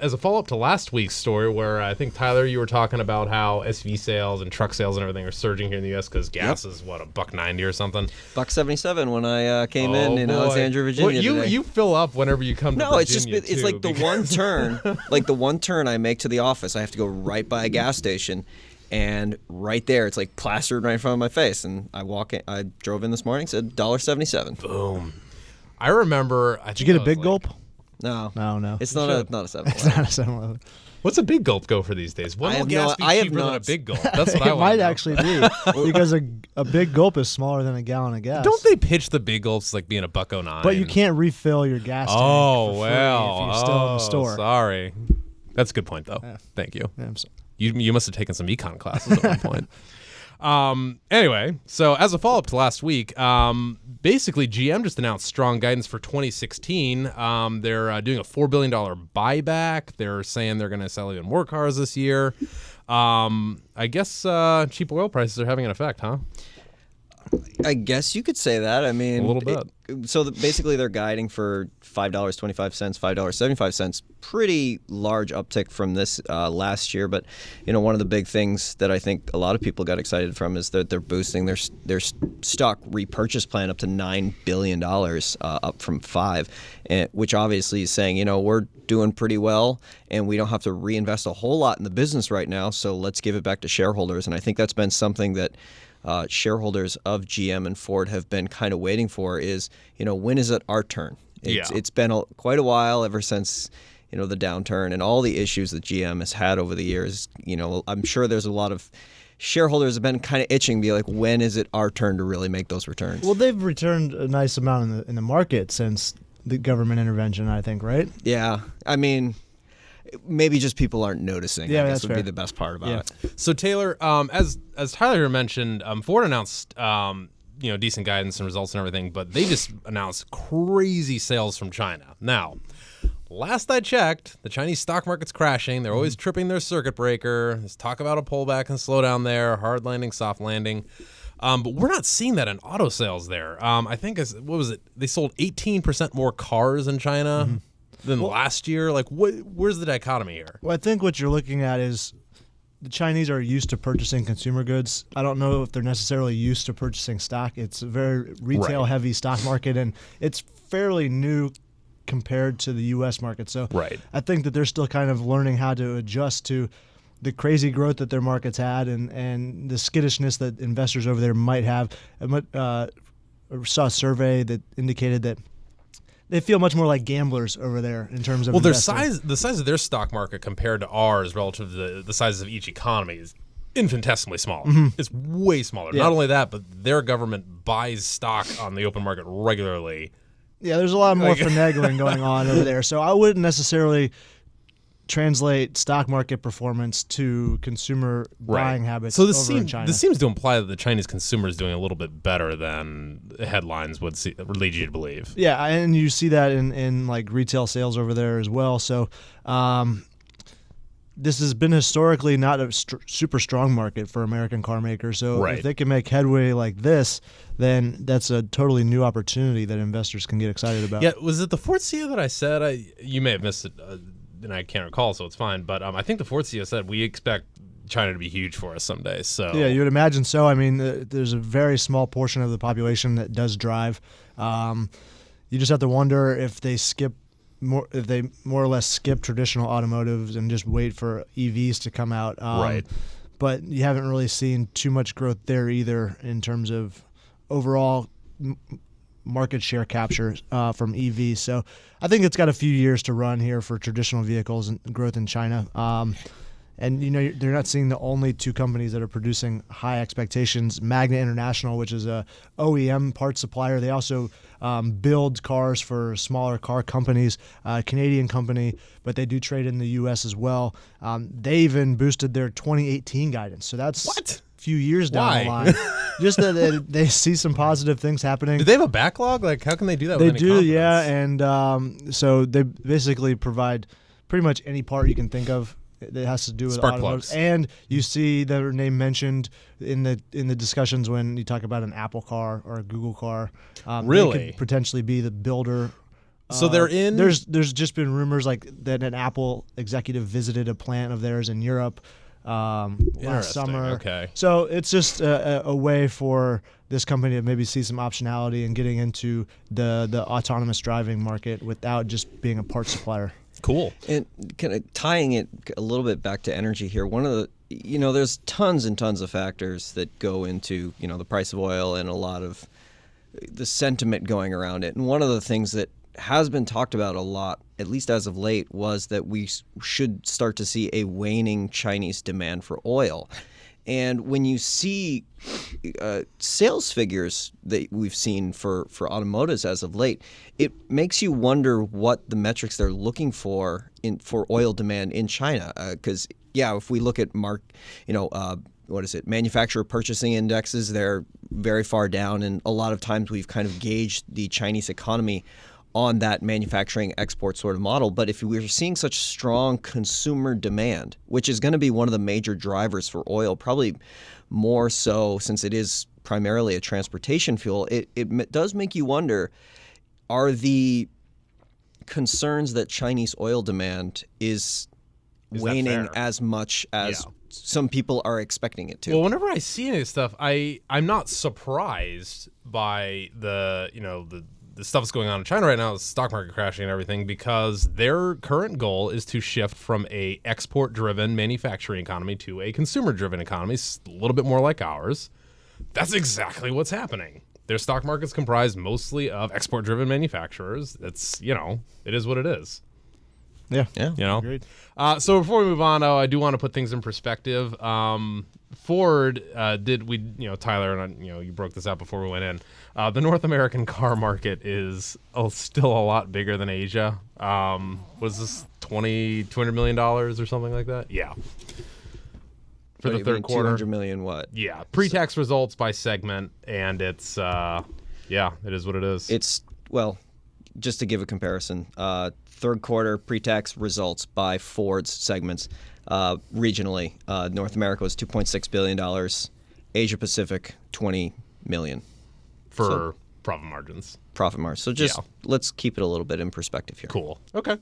as a follow-up to last week's story where I think, Tyler, you were talking about how SUV sales and truck sales and everything are surging here in the U.S. because gas is, what, $1.90 or something? $1.77 when I came in Alexandria, Virginia Well, you fill up whenever you come to Virginia, it's like the one turn, I make to the office. I have to go right by a gas station. And right there, it's like plastered right in front of my face. And I drove in this morning, said $1.77. Boom. I remember. Did you get a big gulp? No. It's not a 7-Eleven. It's not a 7-Eleven. What's a big gulp go for these days? When will gas be cheaper than a big gulp? That's what I want to know. It might actually be because a big gulp is smaller than a gallon of gas. Don't they pitch the big gulps like being $1.09? But you can't refill your gas tank for free if you're still in the store. Sorry. That's a good point, though. Yeah. Thank you. Yeah, I'm sorry. You must have taken some econ classes at one point. Anyway, so as a follow-up to last week, basically GM just announced strong guidance for 2016. They're doing a $4 billion buyback. They're saying they're going to sell even more cars this year. I guess cheap oil prices are having an effect, huh? I guess you could say that. I mean, a little bit. Basically, they're guiding for $5.25, $5.75. Pretty large uptick from this last year. But one of the big things that I think a lot of people got excited from is that they're boosting their stock repurchase plan up to $9 billion, up from $5 billion, which obviously is saying, we're doing pretty well and we don't have to reinvest a whole lot in the business right now. So let's give it back to shareholders. And I think that's been something that shareholders of GM and Ford have been kind of waiting for is, when is it our turn? It's been quite a while ever since, the downturn and all the issues that GM has had over the years. I'm sure there's a lot of shareholders have been kind of itching to be like, when is it our turn to really make those returns? Well, they've returned a nice amount in the market since the government intervention, I think, right? Yeah. I mean, maybe just people aren't noticing. Yeah, I guess that's would fair. be the best part about it. So Taylor, as Tyler mentioned, Ford announced decent guidance and results and everything, but they just announced crazy sales from China. Now, last I checked, the Chinese stock market's crashing. They're always tripping their circuit breaker. There's talk about a pullback and slowdown there, hard landing, soft landing. But we're not seeing that in auto sales there. I think they sold 18% more cars in China. Mm-hmm. Than last year? Like, where's the dichotomy here? Well, I think what you're looking at is the Chinese are used to purchasing consumer goods. I don't know if they're necessarily used to purchasing stock. It's a very retail-heavy stock market, and it's fairly new compared to the U.S. market. So I think that they're still kind of learning how to adjust to the crazy growth that their markets had and the skittishness that investors over there might have. I saw a survey that indicated that they feel much more like gamblers over there in terms of investing. The size of their stock market compared to ours relative to the sizes of each economy is infinitesimally smaller. Mm-hmm. It's way smaller. Yeah. Not only that, but their government buys stock on the open market regularly. Yeah, there's a lot more finagling going on over there. So I wouldn't necessarily translate stock market performance to consumer buying habits over in China. This seems to imply that the Chinese consumer is doing a little bit better than the headlines would lead you to believe. Yeah, and you see that in like retail sales over there as well. So this has been historically not a super strong market for American car makers. So if they can make headway like this, then that's a totally new opportunity that investors can get excited about. Yeah, was it the Ford CEO that I said? You may have missed it. And I can't recall, so it's fine. But I think the Ford CEO said we expect China to be huge for us someday. So yeah, you would imagine so. I mean, there's a very small portion of the population that does drive. You just have to wonder if they more or less skip traditional automotives and just wait for EVs to come out. But you haven't really seen too much growth there either in terms of overall market share capture from EVs. So I think it's got a few years to run here for traditional vehicles and growth in China. And they're not seeing the only two companies that are producing high expectations. Magna International, which is a OEM parts supplier, they also build cars for smaller car companies, Canadian company, but they do trade in the U.S. as well. They even boosted their 2018 guidance. So that's few years down the line. Just that they see some positive things happening. Do they have a backlog? Like, how can they do that? They with any do, confidence? yeah. And so they basically provide pretty much any part you can think of that has to do with spark automotive. plugs. And you see their name mentioned in the discussions when you talk about an Apple car or a Google car. Really? They could potentially be the builder So they're in. There's just been rumors like that an Apple executive visited a plant of theirs in Europe last Interesting, summer. okay. So it's just a way for this company to maybe see some optionality in getting into the autonomous driving market without just being a parts supplier. Cool. And kind of tying it a little bit back to energy here, one of the, there's tons and tons of factors that go into, the price of oil and a lot of the sentiment going around it. And one of the things that has been talked about a lot, at least as of late, was that we should start to see a waning Chinese demand for oil. And when you see sales figures that we've seen for automotives as of late, it makes you wonder what the metrics they're looking for for oil demand in China. Because if we look at manufacturer purchasing indexes, they're very far down, and a lot of times we've kind of gauged the Chinese economy on that manufacturing export sort of model. But if we're seeing such strong consumer demand, which is going to be one of the major drivers for oil, probably more so since it is primarily a transportation fuel, it does make you wonder, are the concerns that Chinese oil demand is waning fair? as much as some people are expecting it to? Well, whenever I see any of this stuff, I'm not surprised by the stuff that's going on in China right now, the stock market crashing and everything, because their current goal is to shift from a export-driven manufacturing economy to a consumer-driven economy, a little bit more like ours. That's exactly what's happening. Their stock market's comprised mostly of export-driven manufacturers. It's, it is what it is. Yeah. Agreed. So before we move on, though, I do want to put things in perspective. Ford Tyler, and you broke this out before we went in. The North American car market is still a lot bigger than Asia. Was this $200 million or something like that? Yeah. For the third quarter. 200 million what? Yeah. Pre-tax results by segment, and it's, it is what it is. Just to give a comparison, third quarter pre-tax results by Ford's segments regionally. North America was $2.6 billion. Asia Pacific, $20 million. For profit margins. So let's keep it a little bit in perspective here. Cool. Okay.